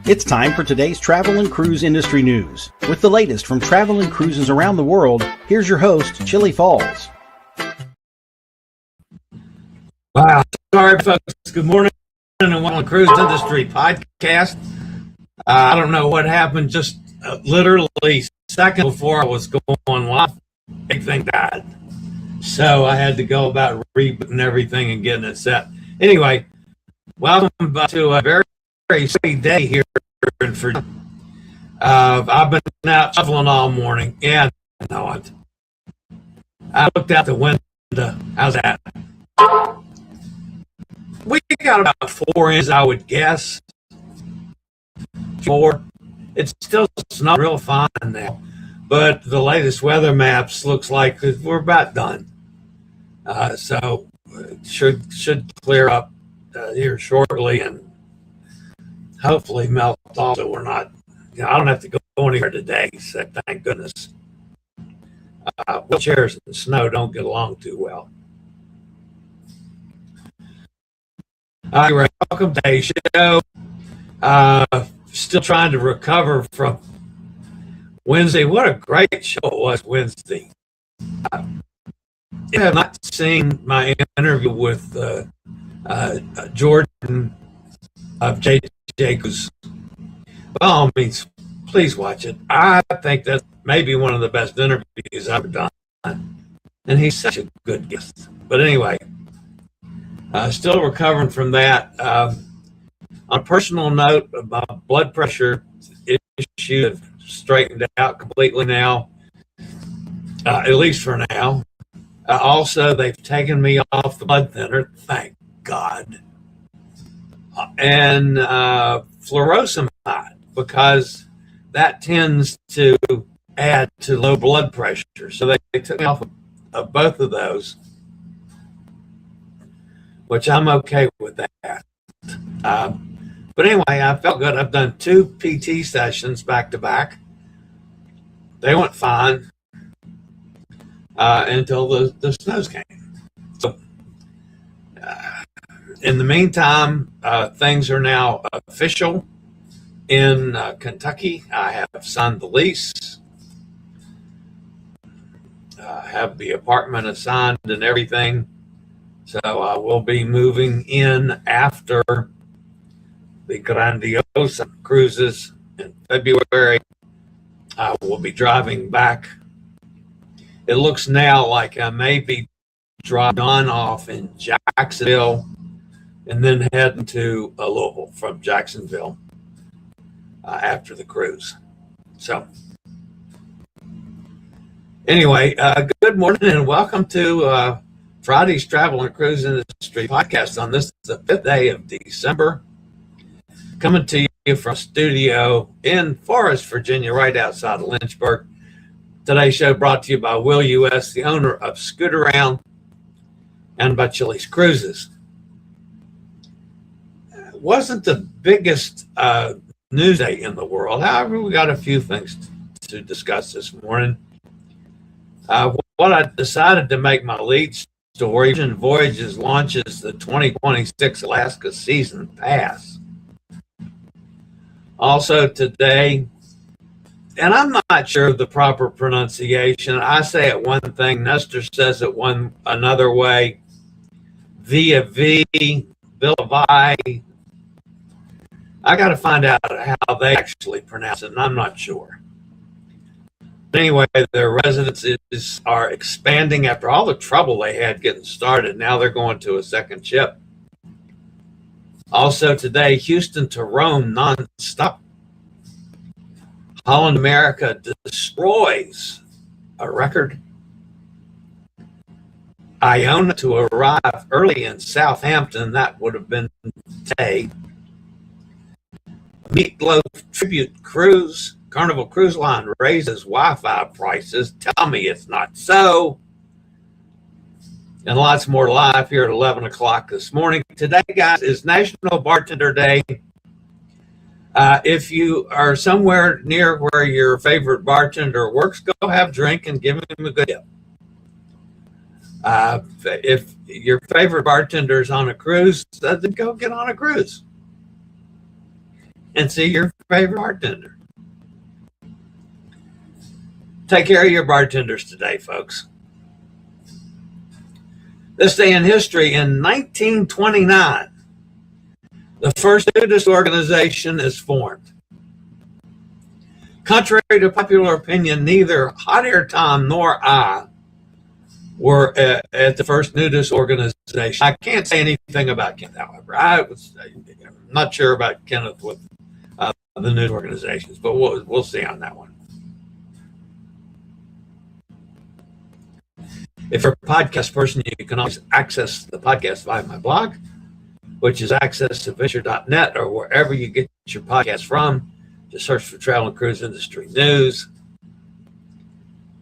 It's time for today's travel and cruise industry news. With the latest from travel and cruises around the world, here's your host, Chillie Falls. Wow. Sorry, folks. Good morning and welcome to Cruise Industry Podcast. I don't know what happened. Just literally seconds before I was going live, everything died. So I had to go about rebooting everything and getting it set. Anyway, welcome to a very, very sunny day here in Virginia. I've been out shoveling all morning. Yeah, no, I looked out the window. How's that? We got about 4 inches, I would guess. 4. It's still not real fine now, but the latest weather maps looks like we're about done. So it should clear up here shortly and hopefully melt off. So we're not. I don't have to go anywhere today. So thank goodness. Wheelchairs and snow don't get along too well. Anyway, welcome to today's show. Still trying to recover from Wednesday. What a great show it was Wednesday. I have not seen my interview with Jordan of JJ Cruise. By all means, please watch it. I think that's maybe one of the best interviews I've ever done. And he's such a good guest. But anyway, still recovering from that. On a personal note, my blood pressure issue have straightened out completely now, at least for now. Also, they've taken me off the blood thinner, thank God, and furosemide, because that tends to add to low blood pressure. So they took me off of both of those, which I'm okay with that. But anyway, I felt good. I've done 2 PT sessions back to back. They went fine until the snows came. So in the meantime, things are now official in Kentucky. I have signed the lease. Have the apartment assigned and everything. So I will be moving in after the Grandiosa cruises in February. I will be driving back. It looks now like I may be driving on off in Jacksonville and then heading to Louisville from Jacksonville after the cruise. So anyway, good morning and welcome to Friday's Travel and Cruise Industry Podcast on this, the 5th day of December. Coming to you from a studio in Forest, Virginia, right outside of Lynchburg. Today's show brought to you by Will U.S., the owner of Scoot Around, and by Chillie's Cruises. It wasn't the biggest news day in the world. However, we got a few things to discuss this morning. What I decided to make my lead story, Voyages launches the 2026 Alaska Season Pass. Also today, and I'm not sure of the proper pronunciation. I say it one thing, Nestor says it another way. Via V, Villavai. I got to find out how they actually pronounce it, and I'm not sure. Anyway, their residences are expanding after all the trouble they had getting started. Now they're going to a second ship. Also today, Houston to Rome nonstop. Holland, America destroys a record. Iona to arrive early in Southampton. That would have been today. Loaf tribute cruise. Carnival Cruise Line raises Wi-Fi prices. Tell me it's not so. And lots more live here at 11 o'clock this morning. Today, guys, is National Bartender Day. If you are somewhere near where your favorite bartender works, go have a drink and give him a good tip. If your favorite bartender is on a cruise, then go get on a cruise. and see your favorite bartender. Take care of your bartenders today, folks. This day in history, in 1929, the first nudist organization is formed. Contrary to popular opinion, neither Hot Air Tom nor I were at the first nudist organization. I can't say anything about Kenneth, however. I'm not sure about Kenneth with the nudist organizations, but we'll see on that one. If you're a podcast person, you can always access the podcast via my blog, which is accessadventure.net, or wherever you get your podcast from. Just search for Travel and Cruise Industry News.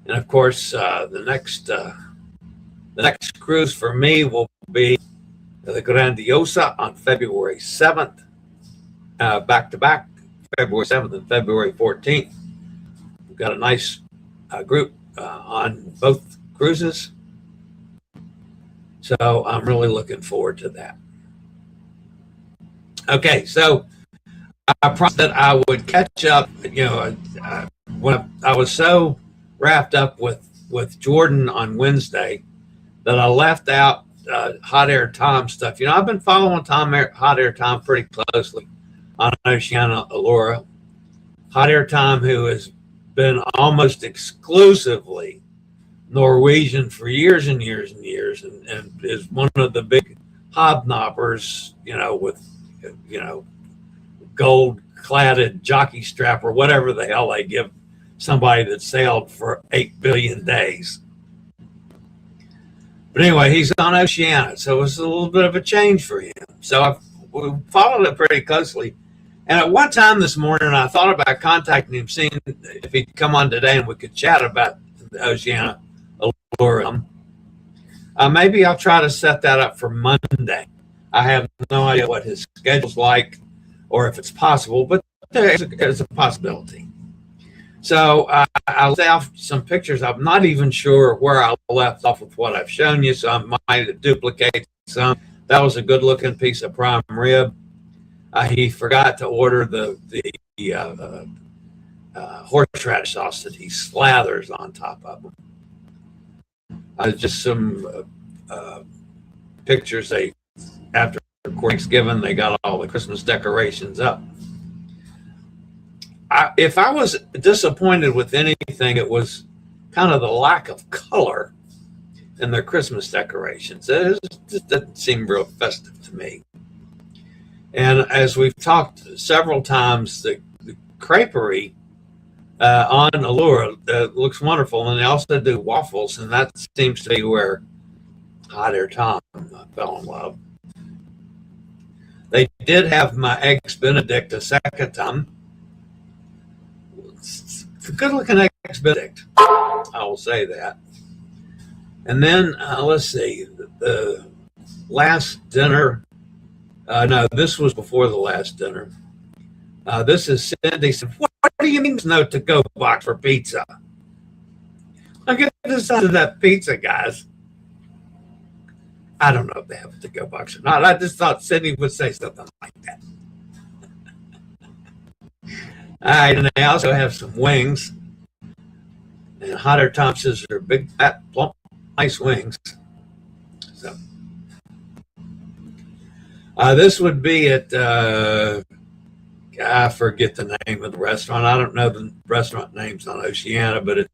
And of course, the next cruise for me will be the Grandiosa on February 7th, back to back, February 7th and February 14th. We've got a nice group on both cruises. So I'm really looking forward to that. Okay, so I promised that I would catch up. When I was so wrapped up with Jordan on Wednesday that I left out Hot Air Tom stuff. I've been following Hot Air Tom pretty closely on Oceania Allura. Hot Air Tom, who has been almost exclusively Norwegian for years and years and years, and is one of the big hobnobbers, with gold cladded jockey strap or whatever the hell they give somebody that sailed for 8 billion days. But anyway, he's on Oceania, so it's a little bit of a change for him. So I've followed it pretty closely. And at one time this morning, I thought about contacting him, seeing if he'd come on today and we could chat about the Oceania Allura. Maybe I'll try to set that up for Monday. I have no idea what his schedule's like or if it's possible, but there's a possibility. So I'll lay off some pictures. I'm not even sure where I left off with what I've shown you, so I might duplicate some. That was a good-looking piece of prime rib. He forgot to order the horseradish sauce that he slathers on top of them. Just some pictures. After Thanksgiving, they got all the Christmas decorations up. If I was disappointed with anything, it was kind of the lack of color in their Christmas decorations. It just doesn't seem real festive to me. And as we've talked several times, the creperie on Allura looks wonderful, and they also do waffles, and that seems to be where Hot Air Tom fell in love. They did have my Eggs Benedict a second time. It's a good-looking Eggs Benedict, I will say that. And then, let's see, the last dinner. No, this was before the last dinner. This is Cindy said, what do you mean no to-go box for pizza? I'll get this out of that pizza, guys. I don't know if they have a to-go box or not. I just thought Cindy would say something like that. All right, and they also have some wings. And Hot Air Tom says they're big, fat, plump, nice wings. So this would be at, I forget the name of the restaurant. I don't know the restaurant names on Oceania, but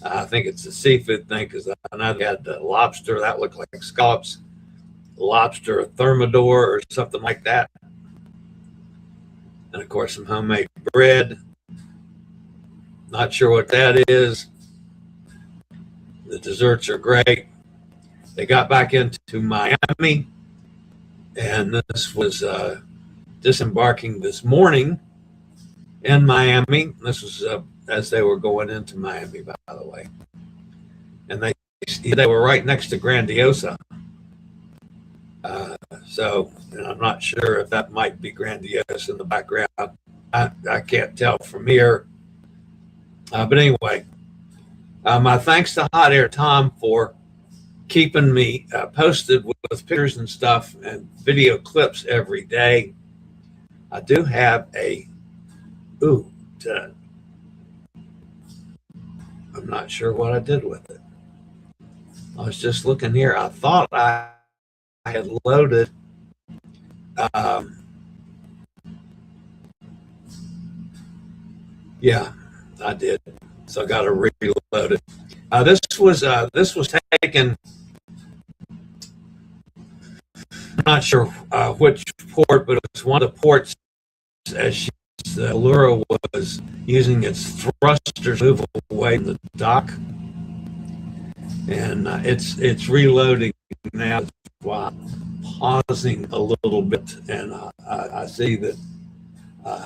I think it's a seafood thing, because I know they had lobster that looked like scallops, lobster thermidor or something like that. And of course, some homemade bread. Not sure what that is. The desserts are great. They got back into Miami, and this was disembarking this morning in Miami. This was as they were going into Miami, by the way. And they were right next to Grandiosa. So I'm not sure if that might be Grandiosa in the background. I can't tell from here. But anyway, my thanks to Hot Air Tom for keeping me posted with pictures and stuff and video clips every day. I do have a Ooh, I'm not sure what I did with it. I was just looking here. I thought I had loaded. Um, yeah, I did. So I got to reload it. This was taken. I'm not sure which port, but it was one of the ports as the Allura was using its thrusters to move away from the dock, and it's reloading now while pausing a little bit, and I see that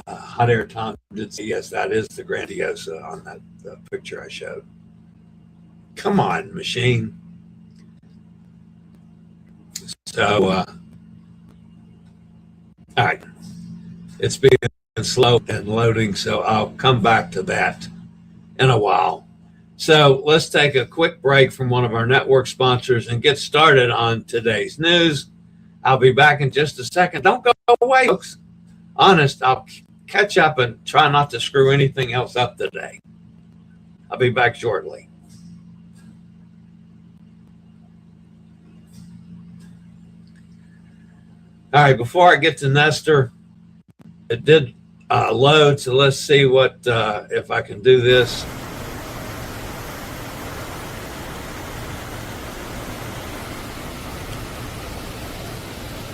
Hot Air Tom did say yes, that is the Grandiosa on that picture I showed. Come on, machine. So, all right, it's being slow and loading, so I'll come back to that in a while. So let's take a quick break from one of our network sponsors and get started on today's news. I'll be back in just a second. Don't go away, folks. Honest, I'll catch up and try not to screw anything else up today. I'll be back shortly. All right, before I get to Nestor, it did load, so let's see what if I can do this.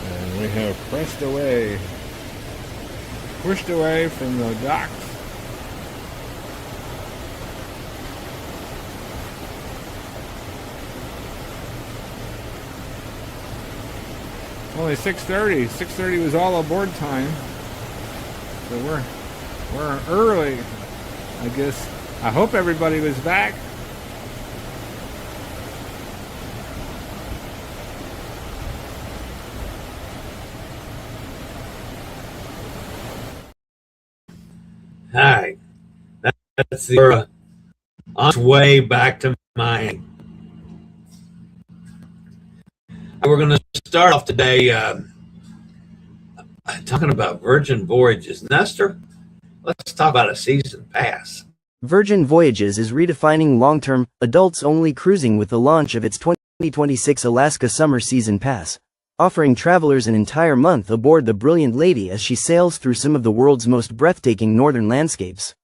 And we have pushed away from the docks. Only 6:30. 6:30 was all aboard time. So we're early, I guess. I hope everybody was back. All right, that's the on its way back to Miami. We're going to start off today talking about Virgin Voyages. Nestor, let's talk about a season pass. Virgin Voyages is redefining long-term, adults-only cruising with the launch of its 2026 Alaska Summer Season Pass, offering travelers an entire month aboard the Brilliant Lady as she sails through some of the world's most breathtaking northern landscapes.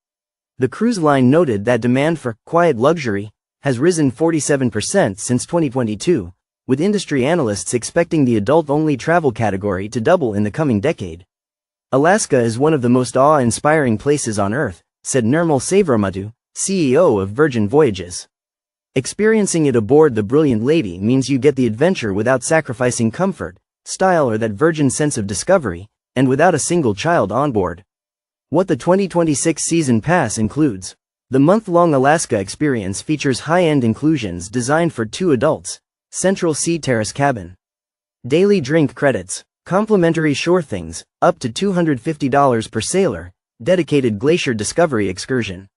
The cruise line noted that demand for quiet luxury has risen 47% since 2022, with industry analysts expecting the adult-only travel category to double in the coming decade. Alaska is one of the most awe-inspiring places on Earth, said Nirmal Savramuthu, CEO of Virgin Voyages. Experiencing it aboard the Brilliant Lady means you get the adventure without sacrificing comfort, style or that Virgin sense of discovery, and without a single child on board. What the 2026 Season Pass includes. The month-long Alaska experience features high-end inclusions designed for 2 adults, central sea terrace cabin, daily drink credits, complimentary shore things, up to $250 per sailor, dedicated glacier discovery excursion,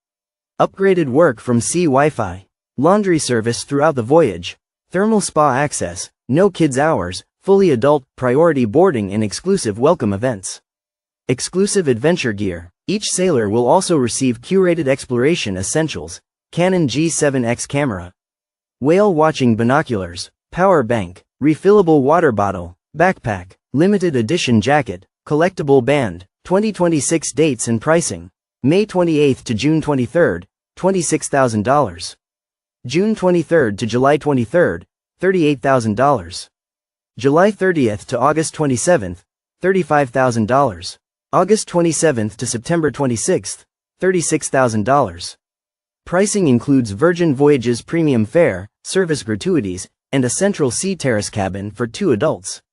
upgraded work from sea Wi-Fi, laundry service throughout the voyage, thermal spa access, no kids hours, fully adult, priority boarding and exclusive welcome events. Exclusive adventure gear. Each sailor will also receive curated exploration essentials, Canon G7X camera, whale watching binoculars, power bank, refillable water bottle, backpack, limited edition jacket, collectible band. 2026 dates and pricing. May 28th to June 23rd, $26,000. June 23rd to July 23rd, $38,000. July 30th to August 27th, $35,000. August 27th to September 26th, $36,000. Pricing includes Virgin Voyages premium fare, service gratuities, and a central sea terrace cabin for 2 adults.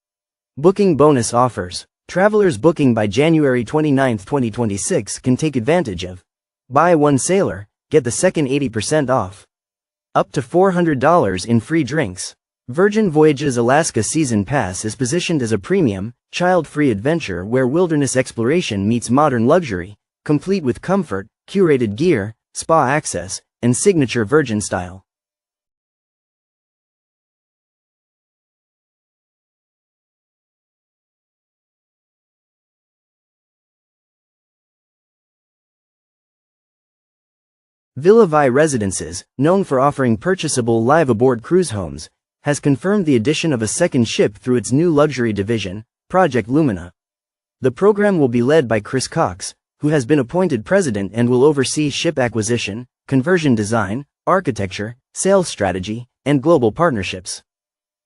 Booking bonus offers. Travelers booking by January 29, 2026 can take advantage of buy 1 sailor, get the second 80% off. Up to $400 in free drinks. Virgin Voyages Alaska Season Pass is positioned as a premium, child-free adventure where wilderness exploration meets modern luxury, complete with comfort, curated gear, spa access, and signature Virgin style. Villa Vi Residences, known for offering purchasable live-aboard cruise homes, has confirmed the addition of a second ship through its new luxury division, Project Lumina. The program will be led by Chris Cox, who has been appointed president and will oversee ship acquisition, conversion design, architecture, sales strategy, and global partnerships.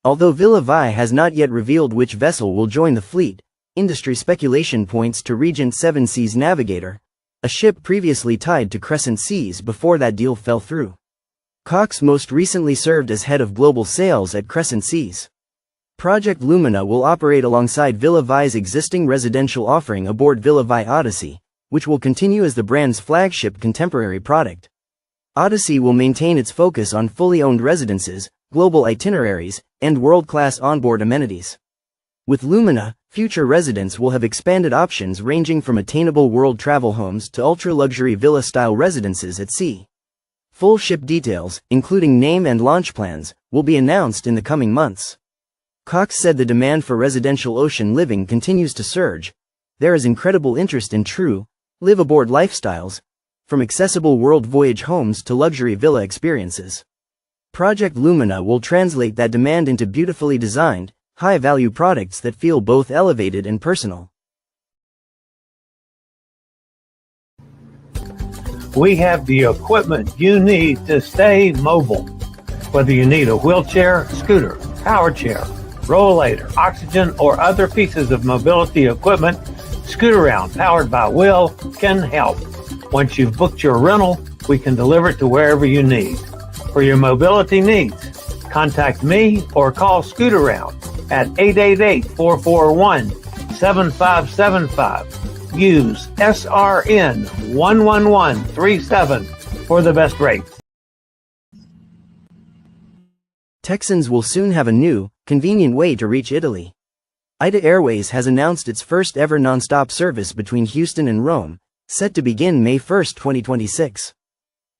Although Villa Vi has not yet revealed which vessel will join the fleet, industry speculation points to Regent Seven Seas Navigator, a ship previously tied to Crescent Seas before that deal fell through. Cox most recently served as head of global sales at Crescent Seas. Project Lumina will operate alongside Villa Vi's existing residential offering aboard Villa Vi Odyssey, which will continue as the brand's flagship contemporary product. Odyssey will maintain its focus on fully owned residences, global itineraries, and world-class onboard amenities. With Lumina, future residents will have expanded options ranging from attainable world travel homes to ultra-luxury villa-style residences at sea. Full ship details, including name and launch plans, will be announced in the coming months. Cox said the demand for residential ocean living continues to surge. There is incredible interest in true, live-aboard lifestyles, from accessible world voyage homes to luxury villa experiences. Project Lumina will translate that demand into beautifully designed, high-value products that feel both elevated and personal. We have the equipment you need to stay mobile. Whether you need a wheelchair, scooter, power chair, rollator, oxygen, or other pieces of mobility equipment, Scootaround, powered by Will, can help. Once you've booked your rental, we can deliver it to wherever you need. For your mobility needs, contact me or call Scootaround at 888-441-7575. Use SRN 11137 for the best rates. Texans will soon have a new, convenient way to reach Italy. Ida Airways has announced its first ever nonstop service between Houston and Rome, set to begin May 1, 2026.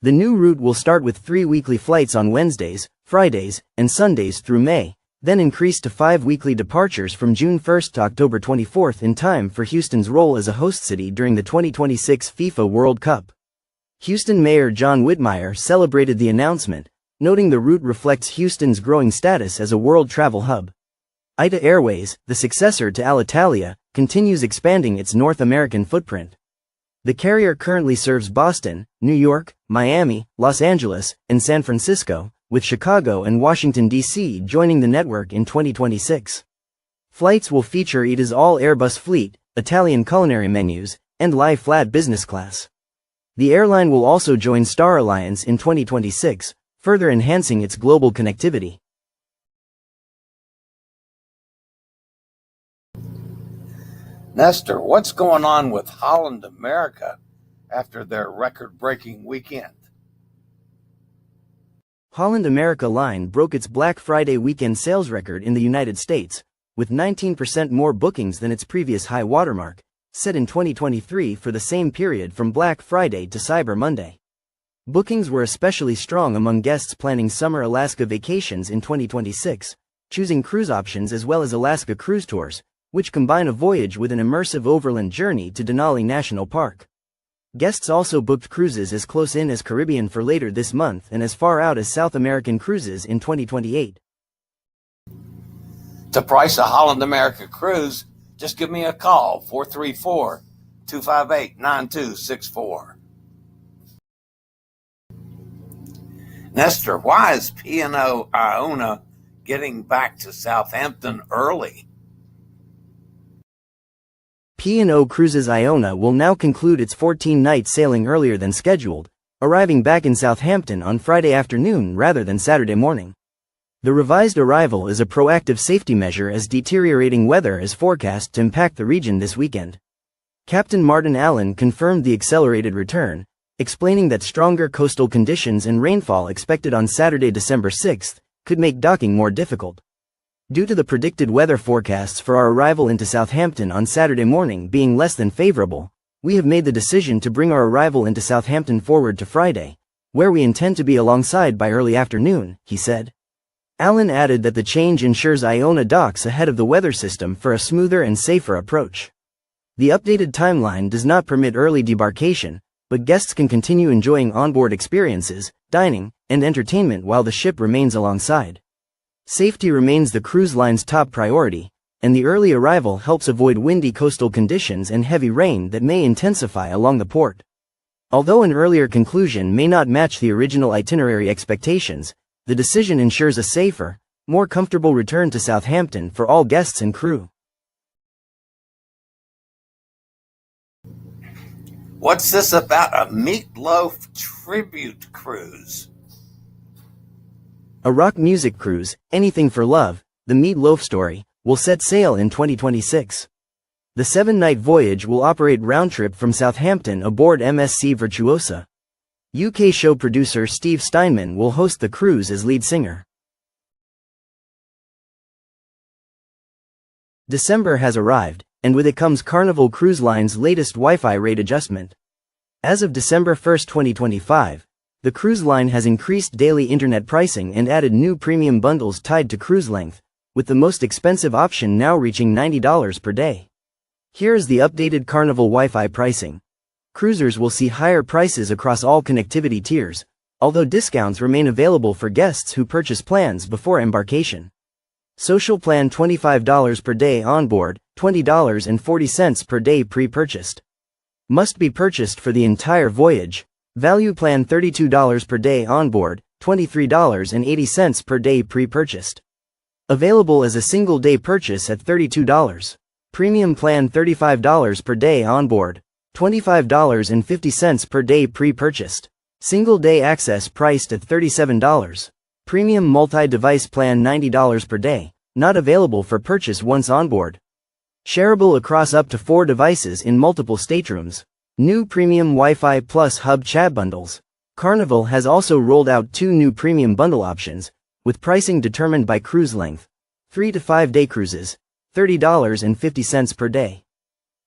The new route will start with 3 weekly flights on Wednesdays, Fridays, and Sundays through May, then increase to 5 weekly departures from June 1 to October 24 in time for Houston's role as a host city during the 2026 FIFA World Cup. Houston Mayor John Whitmire celebrated the announcement, noting the route reflects Houston's growing status as a world travel hub. Ida Airways, the successor to Alitalia, continues expanding its North American footprint. The carrier currently serves Boston, New York, Miami, Los Angeles, and San Francisco, with Chicago and Washington, D.C. joining the network in 2026. Flights will feature Ida's all-Airbus fleet, Italian culinary menus, and lie-flat business class. The airline will also join Star Alliance in 2026, further enhancing its global connectivity. Nestor, what's going on with Holland America after their record-breaking weekend? Holland America Line broke its Black Friday weekend sales record in the United States, with 19% more bookings than its previous high watermark, set in 2023 for the same period from Black Friday to Cyber Monday. Bookings were especially strong among guests planning summer Alaska vacations in 2026, choosing cruise options as well as Alaska cruise tours, which combine a voyage with an immersive overland journey to Denali National Park. Guests also booked cruises as close in as Caribbean for later this month and as far out as South American cruises in 2028. To price a Holland America cruise, just give me a call, 434-258-9264. Nestor, why is P&O Iona getting back to Southampton early? P&O Cruises Iona will now conclude its 14-night sailing earlier than scheduled, arriving back in Southampton on Friday afternoon rather than Saturday morning. The revised arrival is a proactive safety measure as deteriorating weather is forecast to impact the region this weekend. Captain Martin Allen confirmed the accelerated return, explaining that stronger coastal conditions and rainfall expected on Saturday, December 6, could make docking more difficult. Due to the predicted weather forecasts for our arrival into Southampton on Saturday morning being less than favorable, we have made the decision to bring our arrival into Southampton forward to Friday, where we intend to be alongside by early afternoon, he said. Allen added that the change ensures Iona docks ahead of the weather system for a smoother and safer approach. The updated timeline does not permit early debarkation, but guests can continue enjoying onboard experiences, dining, and entertainment while the ship remains alongside. Safety remains the cruise line's top priority, and the early arrival helps avoid windy coastal conditions and heavy rain that may intensify along the port. Although an earlier conclusion may not match the original itinerary expectations, the decision ensures a safer, more comfortable return to Southampton for all guests and crew. What's this about a Meatloaf tribute cruise? A rock music cruise, Anything for Love, the Meat Loaf story, will set sail in 2026. The 7-night voyage will operate round-trip from Southampton aboard MSC Virtuosa. UK show producer Steve Steinman will host the cruise as lead singer. December has arrived, and with it comes Carnival Cruise Line's latest Wi-Fi rate adjustment. As of December 1, 2025, the cruise line has increased daily internet pricing and added new premium bundles tied to cruise length, with the most expensive option now reaching $90 per day. Here is the updated Carnival Wi-Fi pricing. Cruisers will see higher prices across all connectivity tiers, although discounts remain available for guests who purchase plans before embarkation. Social plan $25 per day onboard, $20.40 per day pre-purchased. Must be purchased for the entire voyage. Value plan $32 per day onboard, $23.80 per day pre-purchased. Available as a single day purchase at $32. Premium plan $35 per day onboard, $25.50 per day pre-purchased. Single day access priced at $37. Premium multi-device plan $90 per day, not available for purchase once onboard. Shareable across up to 4 devices in multiple staterooms. New premium Wi-Fi plus hub chat bundles. Carnival has also rolled out 2 new premium bundle options, with pricing determined by cruise length. 3 to 5 day cruises, $30.50 per day.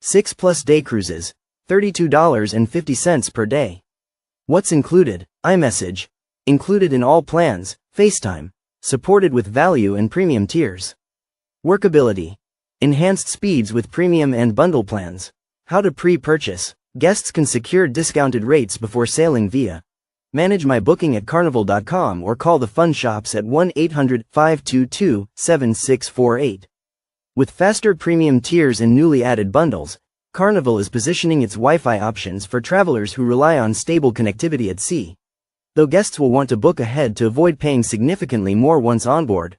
6+ day cruises, $32.50 per day. What's included? iMessage. Included in all plans, FaceTime. Supported with value and premium tiers. Workability. Enhanced speeds with premium and bundle plans. How to pre-purchase. Guests can secure discounted rates before sailing via Manage My Booking at Carnival.com or call the fun shops at 1-800-522-7648. With faster premium tiers and newly added bundles, Carnival is positioning its Wi-Fi options for travelers who rely on stable connectivity at sea. Though guests will want to book ahead to avoid paying significantly more once onboard.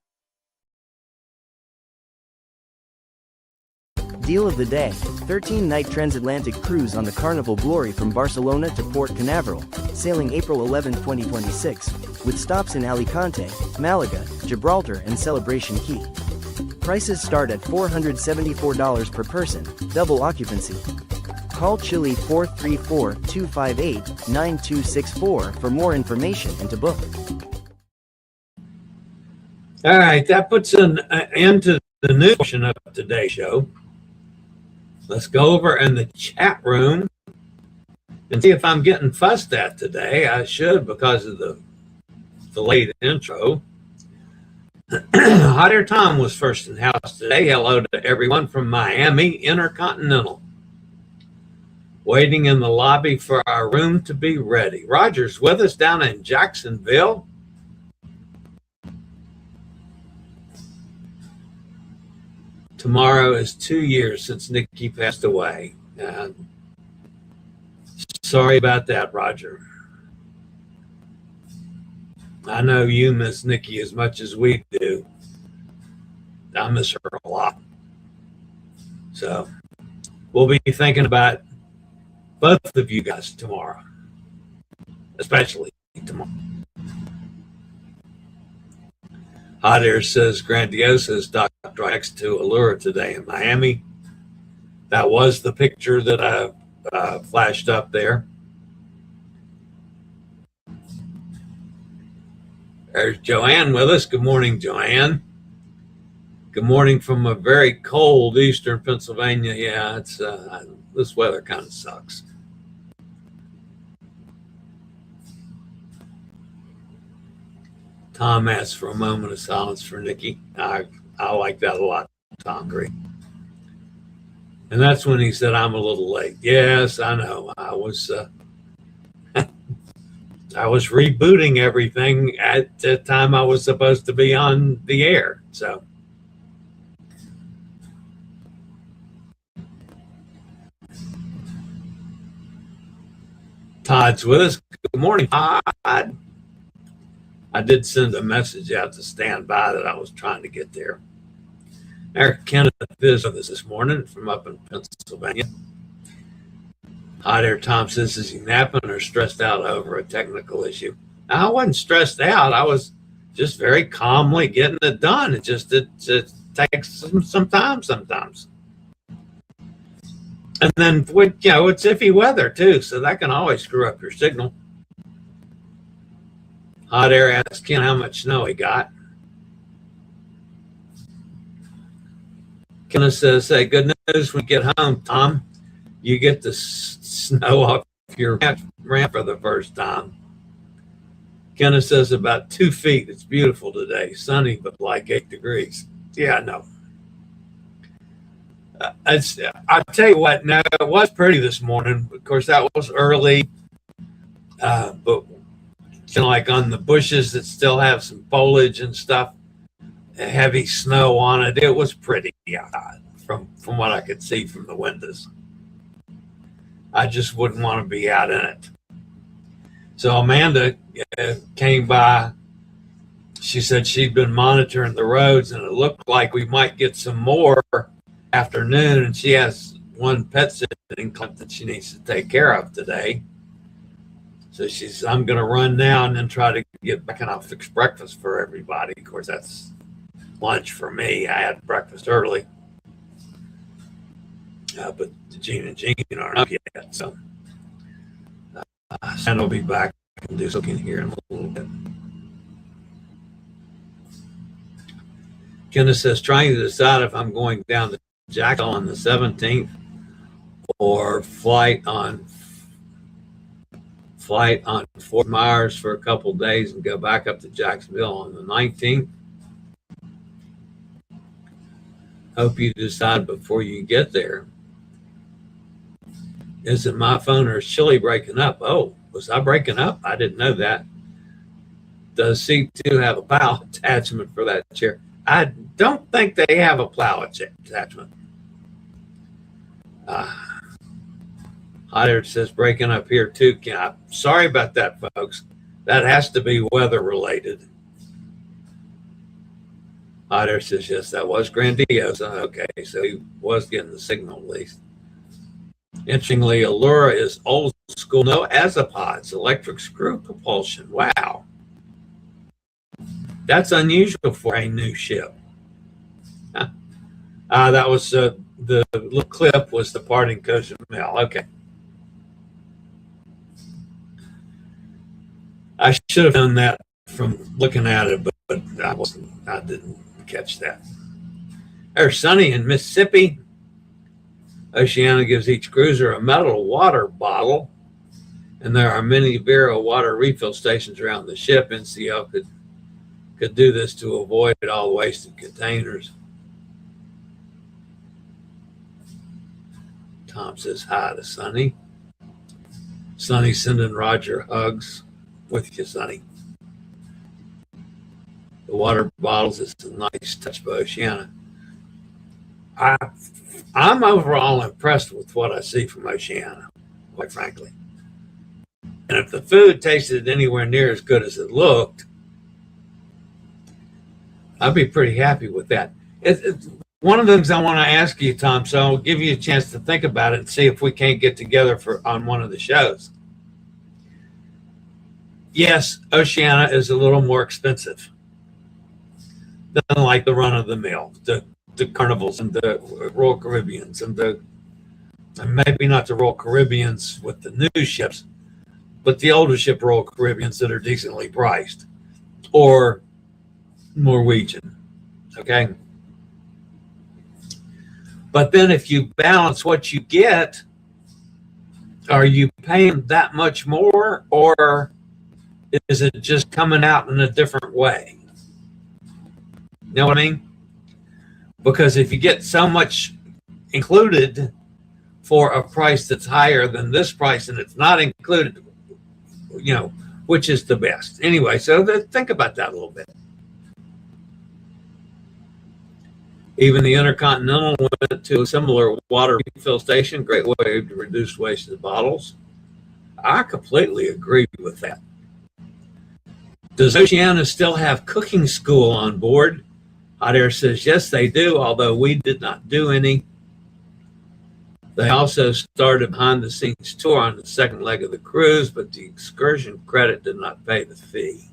Deal of the day, 13-night transatlantic cruise on the Carnival Glory from Barcelona to Port Canaveral, sailing April 11, 2026, with stops in Alicante, Malaga, Gibraltar and Celebration Key. Prices start at $474 per person, double occupancy. Call Chillie 434-258-9264 for more information and to book. All right, that puts an end to the news portion of today's show. Let's go over in the chat room and see if I'm getting fussed at today. I should because of the delayed intro. Hot Air Tom was first in the house today. Hello to everyone from Miami Intercontinental. Waiting in the lobby for our room to be ready. Roger's with us down in Jacksonville. Tomorrow is 2 years since Nikki passed away. Sorry about that, Roger. I know you miss Nikki as much as we do. I miss her a lot. So we'll be thinking about both of you guys tomorrow, especially tomorrow. Hot Air says Grandiosa's Dr. X to Allure today in Miami. That was the picture that I flashed up there. There's Joanne with us. Good morning, Joanne. Good morning from a very cold eastern Pennsylvania. Yeah, it's this weather kind of sucks. Tom asked for a moment of silence for Nikki. I like that a lot, Tom. Great. And that's when he said, I'm a little late. Yes, I know. I was I was rebooting everything at the time I was supposed to be on the air. So Todd's with us. Good morning, Todd. I did send a message out to stand by that I was trying to get there. Eric Kenneth is with us this morning from up in Pennsylvania. Hi there, Tom says, is he napping or stressed out over a technical issue? I wasn't stressed out. I was just very calmly getting it done. It takes some time sometimes. And then, it's iffy weather too, so that can always screw up your signal. Hot Air asked Ken how much snow he got. Kenneth says, hey, good news when you get home, Tom. You get the snow off your ramp for the first time. Kenneth says about 2 feet. It's beautiful today. Sunny, but like 8 degrees. Yeah, I know. I'll tell you what, no, it was pretty this morning. Of course, that was early. But like on the bushes that still have some foliage and stuff, heavy snow on it, it was pretty from what I could see from the windows. I just wouldn't want to be out in it. So Amanda came by. She said she'd been monitoring the roads, and it looked like we might get some more afternoon. And she has one pet sitting clip that she needs to take care of today. So she says, I'm going to run now and then try to get back, and I'll fix breakfast for everybody. Of course, that's lunch for me. I had breakfast early. But Gene and Jean aren't up yet. So Santa will be back and do something here in a little bit. Kenneth says, trying to decide if I'm going down to Jacksonville on the 17th or flight on Fort Myers for a couple of days and go back up to Jacksonville on the 19th. Hope you decide before you get there. Is it my phone or is Chillie breaking up? Oh, was I breaking up? I didn't know that. Does C2 have a plow attachment for that chair? I don't think they have a plow attachment. Hotter says breaking up here too. Sorry about that, folks. That has to be weather related. Hotter says, yes, that was grandiose. Okay, so he was getting the signal at least. Interestingly, Allura is old school, no azapods, electric screw propulsion. Wow. That's unusual for a new ship. That was the little clip was the parting Coach Mel. Okay. I should have done that from looking at it, but I didn't catch that. There's Sunny in Mississippi. Oceana gives each cruiser a metal water bottle, and there are many Vero water refill stations around the ship. NCL could do this to avoid all the wasted containers. Tom says hi to Sunny. Sunny sending Roger hugs with you, Sunny. The water bottles is a nice touch by Oceana. I'm overall impressed with what I see from Oceana, quite frankly. And if the food tasted anywhere near as good as it looked, I'd be pretty happy with that. It's one of the things I want to ask you, Tom, so I'll give you a chance to think about it and see if we can't get together on one of the shows. Yes, Oceana is a little more expensive than like the run-of-the-mill, the Carnivals and the Royal Caribbeans and maybe not the Royal Caribbeans with the new ships, but the older ship Royal Caribbeans that are decently priced, or Norwegian, okay? But then if you balance what you get, are you paying that much more, or is it just coming out in a different way? You know what I mean? Because if you get so much included for a price that's higher than this price and it's not included, which is the best. Anyway, so think about that a little bit. Even the Intercontinental went to a similar water refill station. Great way to reduce wasted bottles. I completely agree with that. Does Oceana still have cooking school on board? Hot Air says, yes, they do, although we did not do any. They also started behind-the-scenes tour on the second leg of the cruise, but the excursion credit did not pay the fee.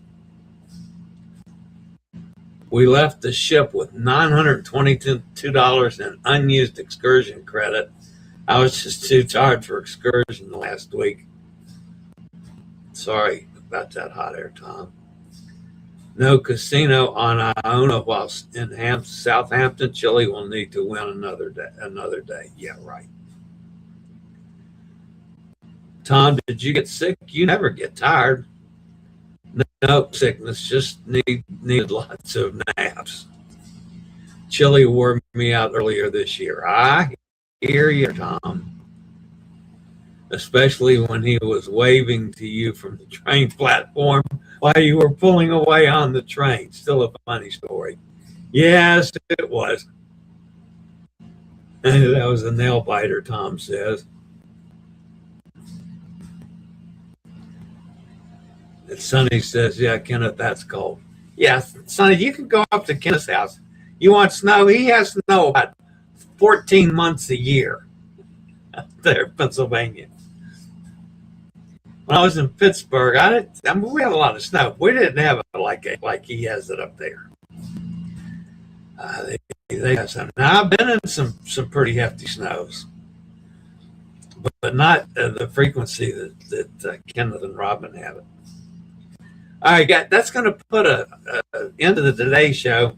We left the ship with $922 in unused excursion credit. I was just too tired for excursion last week. Sorry about that, Hot Air Tom. No casino on Iona while in Southampton. Chillie will need to win another day. Yeah, right. Tom, did you get sick? You never get tired. No sickness, just needed lots of naps. Chillie wore me out earlier this year. I hear you, Tom. Especially when he was waving to you from the train platform while you were pulling away on the train. Still a funny story. Yes, it was. That was a nail biter, Tom says. And Sonny says, yeah, Kenneth, that's cold. Yeah, Sonny, you can go up to Kenneth's house. You want snow? He has snow about 14 months a year up there in Pennsylvania. When I was in Pittsburgh, we had a lot of snow. We didn't have it like he has it up there. They have some. Now, I've been in some pretty hefty snows, but not the frequency that Kenneth and Robin have it. All right, guys, that's going to put an end to the Today Show.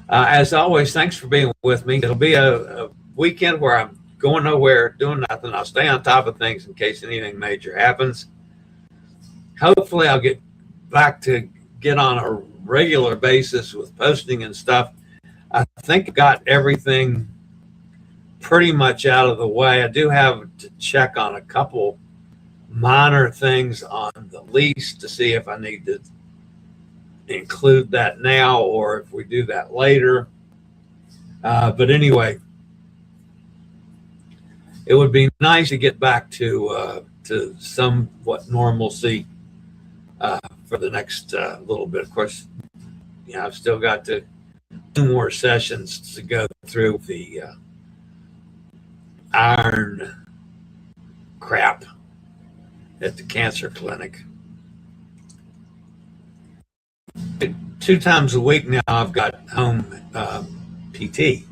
As always, thanks for being with me. It'll be a weekend where I'm going nowhere, doing nothing. I'll stay on top of things in case anything major happens. Hopefully, I'll get back to get on a regular basis with posting and stuff. I think I got everything pretty much out of the way. I do have to check on a couple minor things on the lease to see if I need to include that now or if we do that later. But anyway, it would be nice to get back to somewhat normalcy for the next little bit. Of course, I've still got 2 more sessions to go through the iron crap at the cancer clinic. 2 times a week now I've got home PT.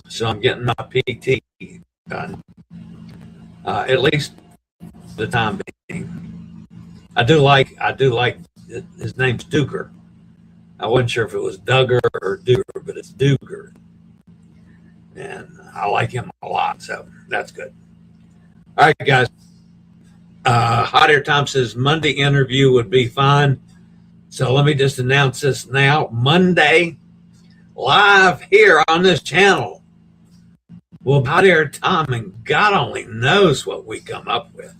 So I'm getting my PT done. At least the time being. I do like his name's Duger. I wasn't sure if it was Duggar or Duger, but it's Duger. And I like him a lot, so that's good. All right, guys. Hot Air Tom says Monday interview would be fine. So let me just announce this now. Monday, live here on this channel. Well, Hot Air Tom, and God only knows what we come up with.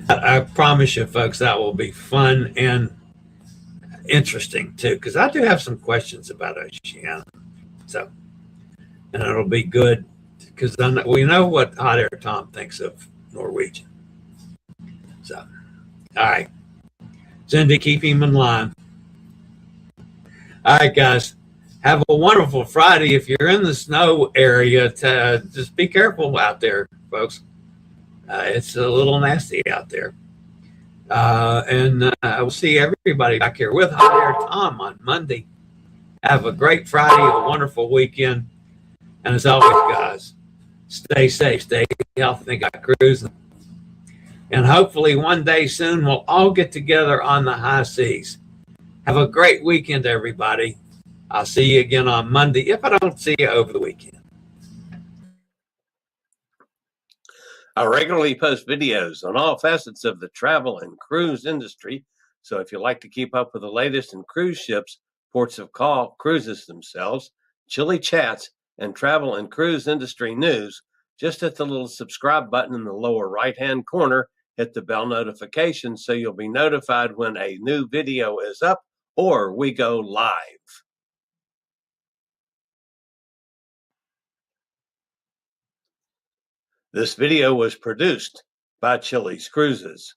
I promise you, folks, that will be fun and interesting, too, because I do have some questions about Oceania. So, and it'll be good. Because we know what Hot Air Tom thinks of Norwegian. So, all right. Cindy, keep him in line. All right, guys. Have a wonderful Friday. If you're in the snow area, just be careful out there, folks. It's a little nasty out there. And I will see everybody back here with Hot Air Tom on Monday. Have a great Friday, a wonderful weekend. And as always, guys, stay safe, stay healthy, got cruising. And hopefully one day soon we'll all get together on the high seas. Have a great weekend, everybody. I'll see you again on Monday if I don't see you over the weekend. I regularly post videos on all facets of the travel and cruise industry. So if you like to keep up with the latest in cruise ships, ports of call, cruises themselves, Chillie chats, and travel and cruise industry news, just hit the little subscribe button in the lower right-hand corner. Hit the bell notification so you'll be notified when a new video is up or we go live. This video was produced by Chillie's Cruises.